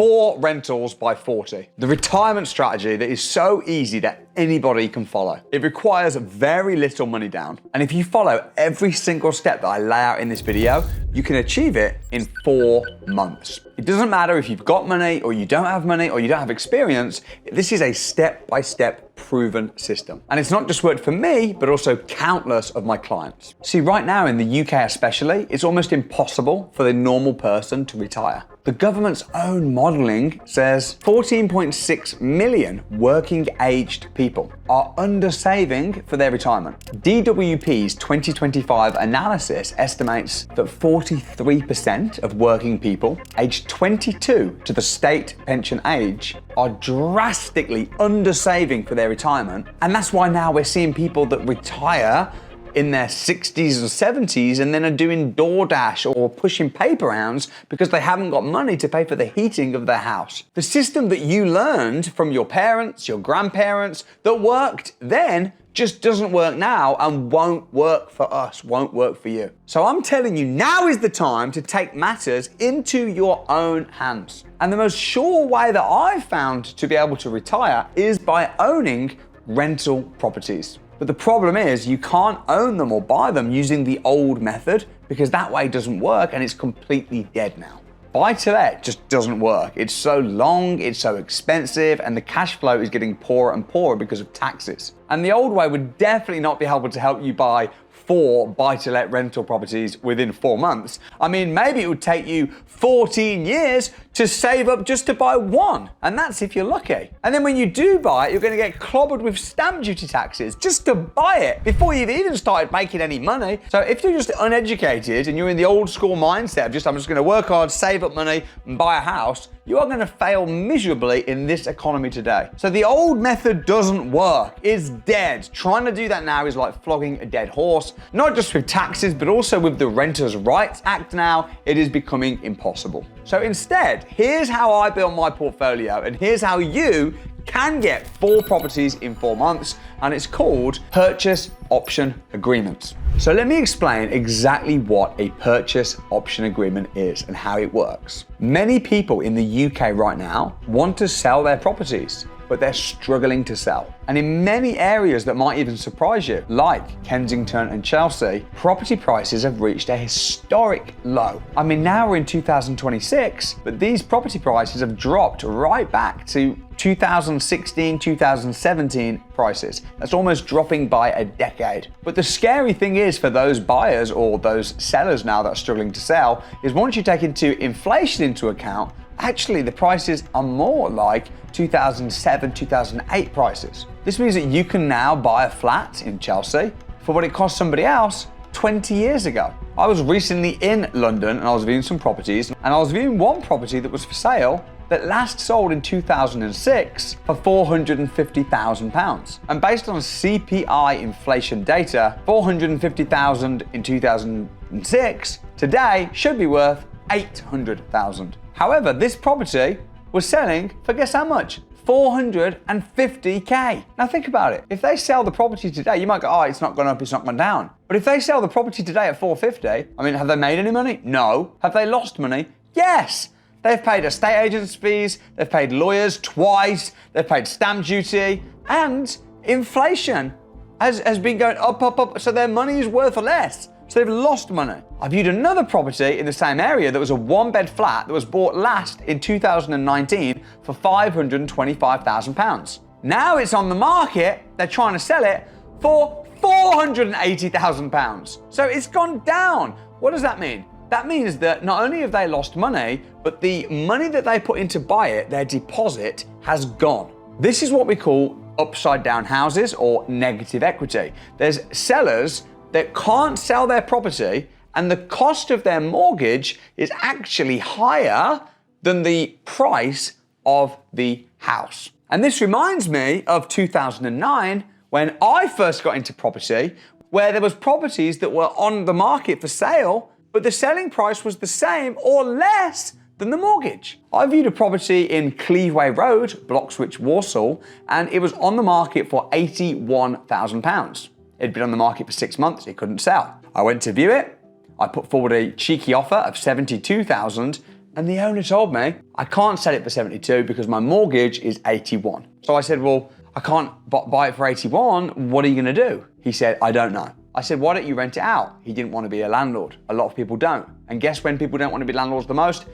4 rentals by 40. The retirement strategy that is so easy that anybody can follow. It requires very little money down. And if you follow every single step that I lay out in this video, you can achieve it in 4 months. It doesn't matter if you've got money or you don't have money or you don't have experience. This is a step-by-step proven system. And it's not just worked for me, but also countless of my clients. See, right now in the UK especially, it's almost impossible for the normal person to retire. The government's own modeling says 14.6 million working-aged people are under-saving for their retirement. DWP's 2025 analysis estimates that 43% of working people aged 22 to the state pension age are drastically under-saving for their retirement. And that's why now we're seeing people that retire in their 60s or 70s and then are doing DoorDash or pushing paper rounds because they haven't got money to pay for the heating of their house. The system that you learned from your parents, your grandparents, that worked then just doesn't work now and won't work for us, won't work for you. So I'm telling you, now is the time to take matters into your own hands. And the most sure way that I've found to be able to retire is by owning rental properties. But the problem is you can't own them or buy them using the old method because that way doesn't work and it's completely dead now. Buy-to-let just doesn't work. It's so long, it's so expensive, and the cash flow is getting poorer and poorer because of taxes. And the old way would definitely not be able to help you buy 4 buy-to-let rental properties within 4 months. I mean, maybe it would take you 14 years to save up just to buy 1, and that's if you're lucky. And then when you do buy it, you're going to get clobbered with stamp duty taxes just to buy it before you've even started making any money. So if you're just uneducated and you're in the old school mindset of I'm just going to work hard, save up money, and buy a house, you are going to fail miserably in this economy today. So the old method doesn't work. It's dead. Trying to do that now is like flogging a dead horse, not just with taxes, but also with the Renters' Rights Act now. It is becoming impossible. So instead, here's how I build my portfolio, and here's how you can get 4 properties in 4 months, and it's called purchase option agreements. So let me explain exactly what a purchase option agreement is and how it works. Many people in the UK right now want to sell their properties, but they're struggling to sell. And in many areas that might even surprise you, like Kensington and Chelsea, property prices have reached a historic low. I mean, now we're in 2026, but these property prices have dropped right back to 2016, 2017 prices. That's almost dropping by a decade. But the scary thing is for those buyers or those sellers now that are struggling to sell is once you take inflation into account, actually the prices are more like 2007, 2008 prices. This means that you can now buy a flat in Chelsea for what it cost somebody else 20 years ago. I was recently in London and I was viewing some properties, and I was viewing one property that was for sale that last sold in 2006 for £450,000. And based on CPI inflation data, £450,000 in 2006 today should be worth £800,000. However, this property was selling for guess how much? £450K. Now think about it. If they sell the property today, you might go, oh, it's not gone up, it's not gone down. But if they sell the property today at £450, I mean, have they made any money? No. Have they lost money? Yes. They've paid estate agents' fees, they've paid lawyers twice, they've paid stamp duty, and inflation has been going up, up, up, so their money is worth less. So they've lost money. I viewed another property in the same area that was a 1-bed flat that was bought last in 2019 for £525,000. Now it's on the market, they're trying to sell it for £480,000. So it's gone down. What does that mean? That means that not only have they lost money, but the money that they put in to buy it, their deposit, has gone. This is what we call upside down houses or negative equity. There's sellers that can't sell their property and the cost of their mortgage is actually higher than the price of the house. And this reminds me of 2009 when I first got into property, where there was properties that were on the market for sale, but the selling price was the same or less than the mortgage. I viewed a property in Cleaveway Road, Bloxwich, Walsall, and it was on the market for £81,000. It'd been on the market for 6 months, it couldn't sell. I went to view it, I put forward a cheeky offer of £72,000, And the owner told me, I can't sell it for 72 because my mortgage is 81. So I said, well, I can't buy it for 81. What are you gonna do? He said, I don't know. I said, why don't you rent it out? He didn't want to be a landlord. A lot of people don't. And guess when people don't want to be landlords the most?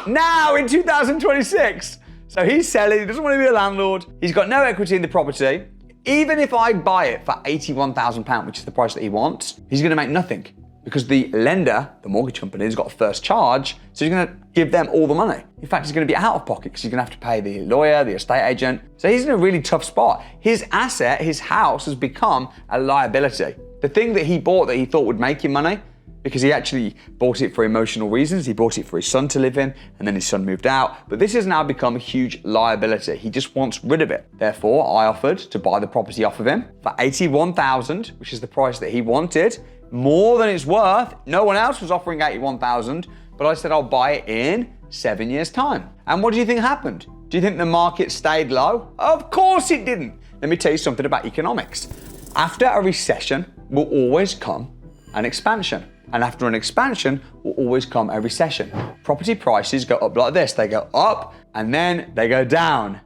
Now in 2026. So he's selling, he doesn't want to be a landlord. He's got no equity in the property. Even if I buy it for £81,000, which is the price that he wants, he's gonna make nothing because the lender, the mortgage company, has got a first charge, so he's gonna give them all the money. In fact, he's gonna be out of pocket because he's gonna have to pay the lawyer, the estate agent. So he's in a really tough spot. His asset, his house, has become a liability. The thing that he bought that he thought would make him money, because he actually bought it for emotional reasons. He bought it for his son to live in, and then his son moved out. But this has now become a huge liability. He just wants rid of it. Therefore, I offered to buy the property off of him for $81,000, which is the price that he wanted, more than it's worth. No one else was offering $81,000, but I said I'll buy it in 7 years' time. And what do you think happened? Do you think the market stayed low? Of course it didn't. Let me tell you something about economics. After a recession will always come an expansion. And after an expansion will always come a recession. Property prices go up like this. They go up and then they go down.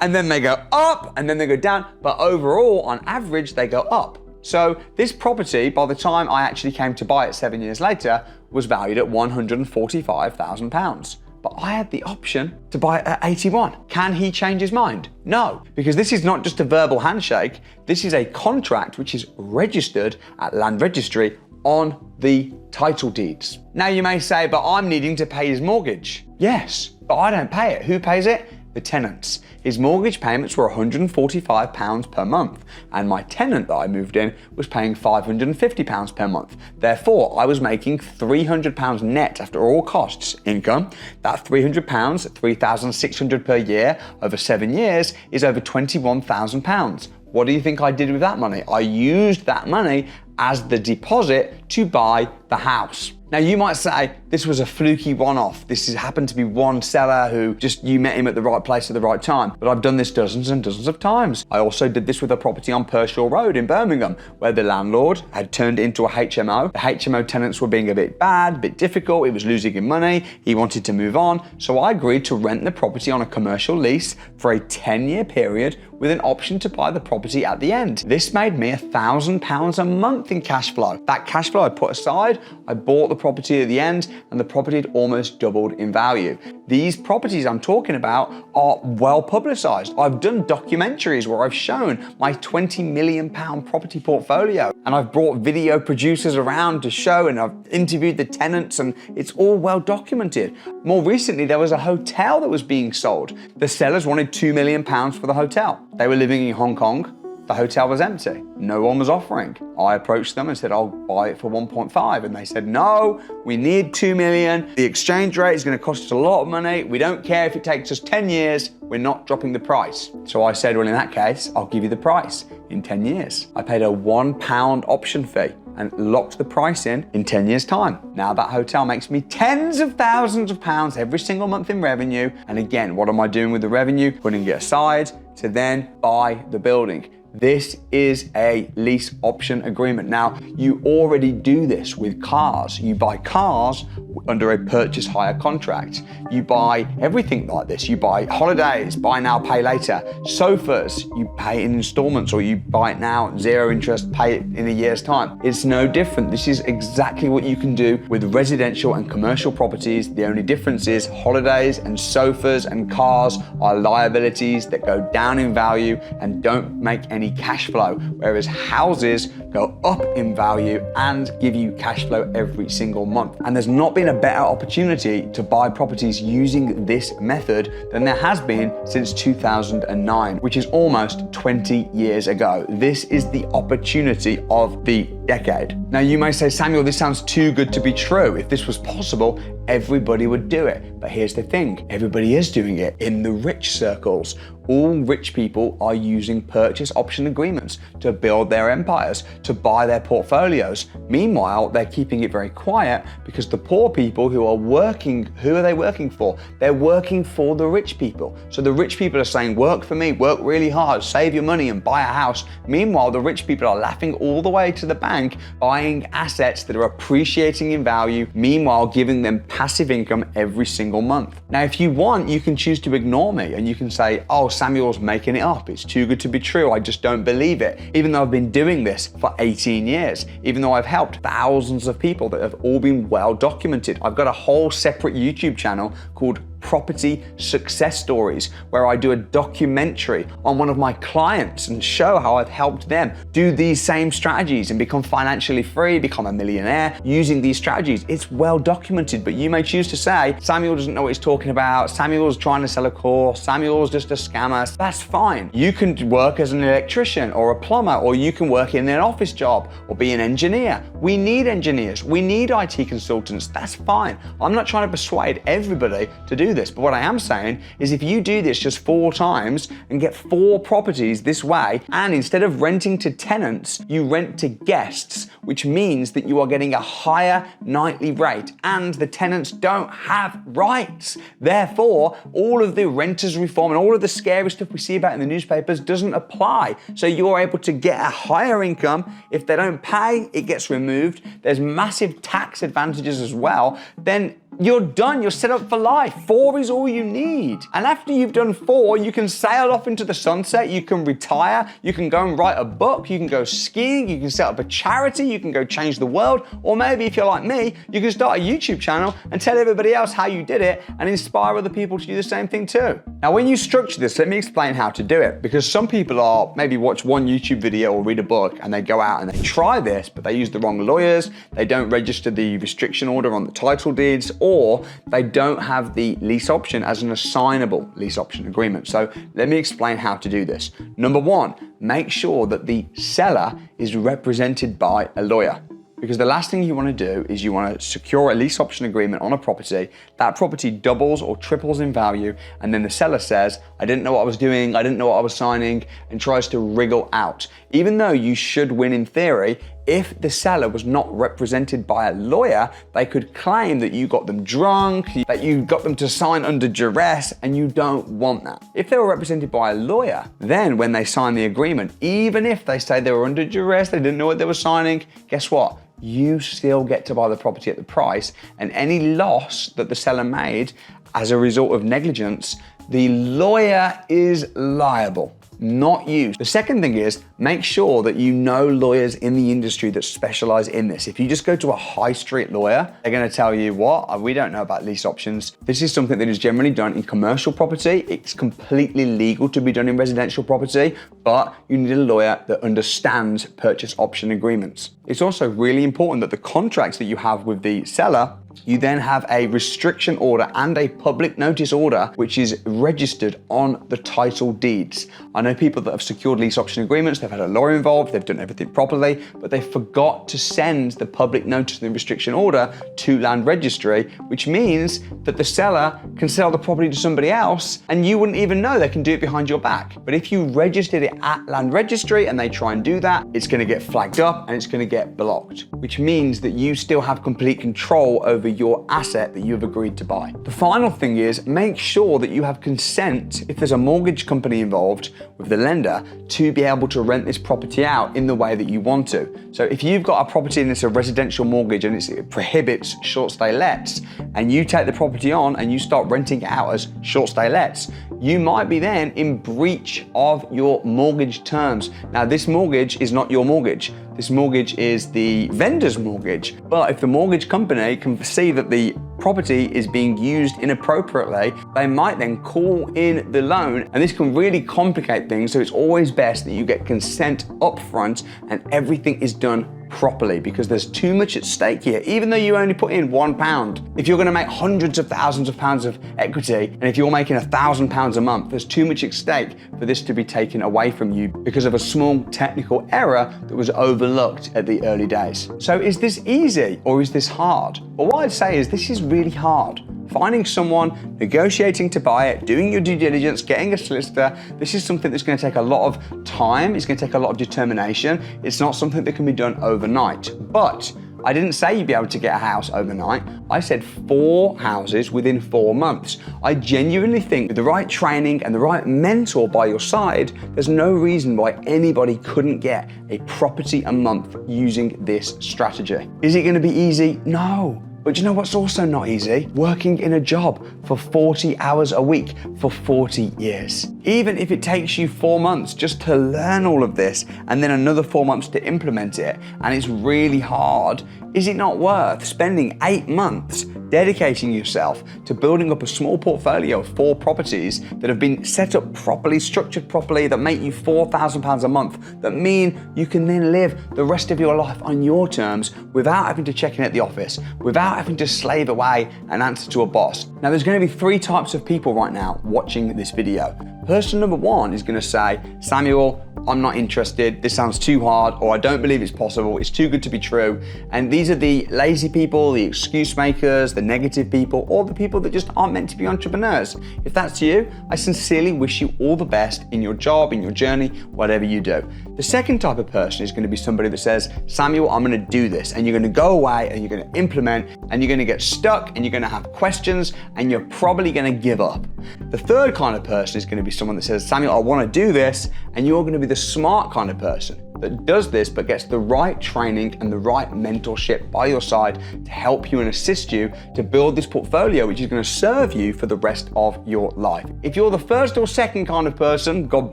And then they go up and then they go down. But overall, on average, they go up. So this property, by the time I actually came to buy it 7 years later, was valued at £145,000. But I had the option to buy it at 81. Can he change his mind? No, because this is not just a verbal handshake. This is a contract which is registered at Land Registry on the title deeds. Now you may say, but I'm needing to pay his mortgage. Yes, but I don't pay it. Who pays it? The tenants. His mortgage payments were £145 per month, and my tenant that I moved in was paying £550 per month. Therefore, I was making £300 net after all costs income. That £300, £3,600 per year over 7 years is over £21,000. What do you think I did with that money? I used that money as the deposit to buy the house. Now you might say this was a fluky one-off. This has happened to be one seller who you met him at the right place at the right time. But I've done this dozens and dozens of times. I also did this with a property on Pershore Road in Birmingham, where the landlord had turned it into a HMO. The HMO tenants were being a bit bad, a bit difficult. It was losing him money. He wanted to move on. So I agreed to rent the property on a commercial lease for a 10-year period with an option to buy the property at the end. This made me £1,000 a month in cash flow. That cash flow I put aside, I bought the property at the end, and the property had almost doubled in value. These properties I'm talking about are well publicized. I've done documentaries where I've shown my £20 million property portfolio, and I've brought video producers around to show, and I've interviewed the tenants, and it's all well documented. More recently, there was a hotel that was being sold. The sellers wanted £2 million for the hotel. They were living in Hong Kong. The hotel was empty. No one was offering. I approached them and said, I'll buy it for 1.5. And they said, no, we need 2 million. The exchange rate is going to cost us a lot of money. We don't care if it takes us 10 years. We're not dropping the price. So I said, well, in that case, I'll give you the price in 10 years. I paid a £1 option fee and locked the price in 10 years' time. Now that hotel makes me tens of thousands of pounds every single month in revenue. And again, what am I doing with the revenue? Putting it aside to then buy the building. This is a lease option agreement. Now, you already do this with cars. You buy cars under a purchase hire contract. You buy everything like this. You buy holidays, buy now, pay later. Sofas, you pay in installments, or you buy it now, 0 interest, pay it in a year's time. It's no different. This is exactly what you can do with residential and commercial properties. The only difference is holidays and sofas and cars are liabilities that go down in value and don't make any cash flow, whereas houses go up in value and give you cash flow every single month. And there's not been a better opportunity to buy properties using this method than there has been since 2009, which is almost 20 years ago. This is the opportunity of the decade. Now you may say, Samuel, this sounds too good to be true. If this was possible, everybody would do it. But here's the thing, everybody is doing it in the rich circles. All rich people are using purchase option agreements to build their empires, to buy their portfolios. Meanwhile, they're keeping it very quiet because the poor people who are working, who are they working for? They're working for the rich people. So the rich people are saying, work for me, work really hard, save your money and buy a house. Meanwhile, the rich people are laughing all the way to the bank, buying assets that are appreciating in value, meanwhile giving them passive income every single month. Now, if you want, you can choose to ignore me and you can say, oh, Samuel's making it up. It's too good to be true. I just don't believe it. Even though I've been doing this for 18 years, even though I've helped thousands of people that have all been well documented. I've got a whole separate YouTube channel called Property Success Stories, where I do a documentary on one of my clients and show how I've helped them do these same strategies and become financially free, become a millionaire using these strategies. It's well documented, but you may choose to say, Samuel doesn't know what he's talking about, Samuel's trying to sell a course, Samuel's just a scammer. That's fine. You can work as an electrician or a plumber, or you can work in an office job or be an engineer. We need engineers, we need IT consultants, that's fine. I'm not trying to persuade everybody to do this, but what I am saying is if you do this just 4 times and get 4 properties this way, and instead of renting to tenants, you rent to guests, which means that you are getting a higher nightly rate and the tenants don't have rights. Therefore, all of the renters reform and all of the scary stuff we see about in the newspapers doesn't apply. So you're able to get a higher income. If they don't pay, it gets removed. There's massive tax advantages as well. Then you're done, you're set up for life. 4 is all you need. And after you've done 4, you can sail off into the sunset, you can retire, you can go and write a book, you can go skiing, you can set up a charity, you can go change the world, or maybe if you're like me, you can start a YouTube channel and tell everybody else how you did it and inspire other people to do the same thing too. Now, when you structure this, let me explain how to do it, because some people are maybe watch one YouTube video or read a book and they go out and they try this, but they use the wrong lawyers, they don't register the restriction order on the title deeds, or they don't have the lease option as an assignable lease option agreement. So let me explain how to do this. Number 1, make sure that the seller is represented by a lawyer. Because the last thing you want to do is you want to secure a lease option agreement on a property. That property doubles or triples in value, and then the seller says, I didn't know what I was doing, I didn't know what I was signing, and tries to wriggle out. Even though you should win in theory, if the seller was not represented by a lawyer, they could claim that you got them drunk, that you got them to sign under duress, and you don't want that. If they were represented by a lawyer, then when they sign the agreement, even if they say they were under duress, they didn't know what they were signing, guess what? You still get to buy the property at the price, and any loss that the seller made as a result of negligence, the lawyer is liable, not you. The second thing is make sure that you know lawyers in the industry that specialize in this. If you just go to a high street lawyer, they're going to tell you, what? We don't know about lease options. This is something that is generally done in commercial property. It's completely legal to be done in residential property, but you need a lawyer that understands purchase option agreements. It's also really important that the contracts that you have with the seller, you then have a restriction order and a public notice order, which is registered on the title deeds. I know people that have secured lease option agreements, they've had a lawyer involved, they've done everything properly, but they forgot to send the public notice and the restriction order to land registry, which means that the seller can sell the property to somebody else and you wouldn't even know. They can do it behind your back. But if you registered it at land registry and they try and do that, it's going to get flagged up and it's going to get blocked, which means that you still have complete control over your asset that you've agreed to buy. The final thing is make sure that you have consent, if there's a mortgage company involved with the lender, to be able to rent this property out in the way that you want to. So if you've got a property and it's a residential mortgage and it prohibits short stay lets, and you take the property on and you start renting it out as short stay lets, you might be then in breach of your mortgage terms. Now, this mortgage is not your mortgage. This mortgage is the vendor's mortgage. But if the mortgage company can see that the property is being used inappropriately, they might then call in the loan, and this can really complicate things. So it's always best that you get consent up front and everything is done properly, because there's too much at stake here. Even though you only put in £1, if you're going to make hundreds of thousands of pounds of equity, and if you're making £1,000 a month, there's too much at stake for this to be taken away from you because of a small technical error that was overlooked at the early days. So is this easy or is this hard? Well, what I'd say is this is really hard. Finding someone, negotiating to buy it, doing your due diligence, getting a solicitor, this is something that's going to take a lot of time. It's going to take a lot of determination. It's not something that can be done overnight. But I didn't say you'd be able to get a house overnight. I said 4 houses within 4 months. I genuinely think with the right training and the right mentor by your side, there's no reason why anybody couldn't get a property a month using this strategy. Is it going to be easy? No. But you know what's also not easy? Working in a job for 40 hours a week for 40 years. Even if it takes you 4 months just to learn all of this and then another 4 months to implement it, and it's really hard, is it not worth spending 8 months dedicating yourself to building up a small portfolio of 4 properties that have been set up properly, structured properly, that make you £4,000 a month, that mean you can then live the rest of your life on your terms without having to check in at the office, without having to slave away and answer to a boss? Now, there's going to be 3 types of people right now watching this video. Person number 1 is going to say, Samuel, I'm not interested, this sounds too hard, or I don't believe it's possible, it's too good to be true. And these are the lazy people, the excuse makers, the negative people, or the people that just aren't meant to be entrepreneurs. If that's you, I sincerely wish you all the best in your job, in your journey, whatever you do. The second type of person is going to be somebody that says, Samuel, I'm going to do this, and you're going to go away and you're going to implement, and you're going to get stuck, and you're going to have questions, and you're probably going to give up. The third kind of person is going to be someone that says, Samuel, I want to do this, and you're going to be the smart kind of person that does this but gets the right training and the right mentorship by your side to help you and assist you to build this portfolio which is going to serve you for the rest of your life. If you're the first or second kind of person, God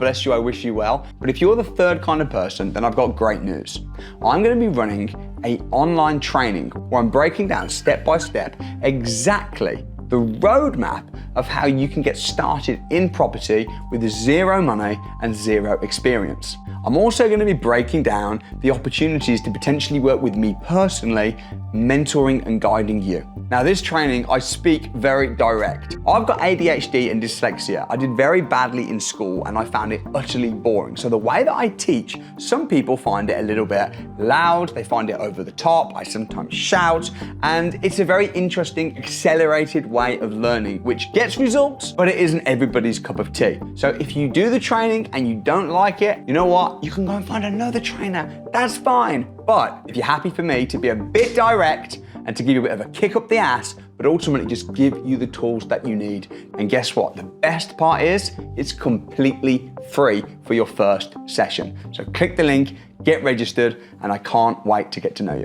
bless you, I wish you well. But if you're the third kind of person, then I've got great news. I'm going to be running an online training where I'm breaking down step by step exactly the roadmap of how you can get started in property with 0 money and 0 experience. I'm also going to be breaking down the opportunities to potentially work with me personally, mentoring and guiding you. Now, this training, I speak very direct. I've got ADHD and dyslexia. I did very badly in school and I found it utterly boring. So the way that I teach, some people find it a little bit loud, they find it over the top, I sometimes shout, and it's a very interesting, accelerated way of learning, which gets results, but it isn't everybody's cup of tea. So if you do the training and you don't like it, you know what? You can go and find another trainer. That's fine. But if you're happy for me to be a bit direct and to give you a bit of a kick up the ass, but ultimately just give you the tools that you need. And guess what? The best part is it's completely free for your first session. So click the link, get registered, and I can't wait to get to know you.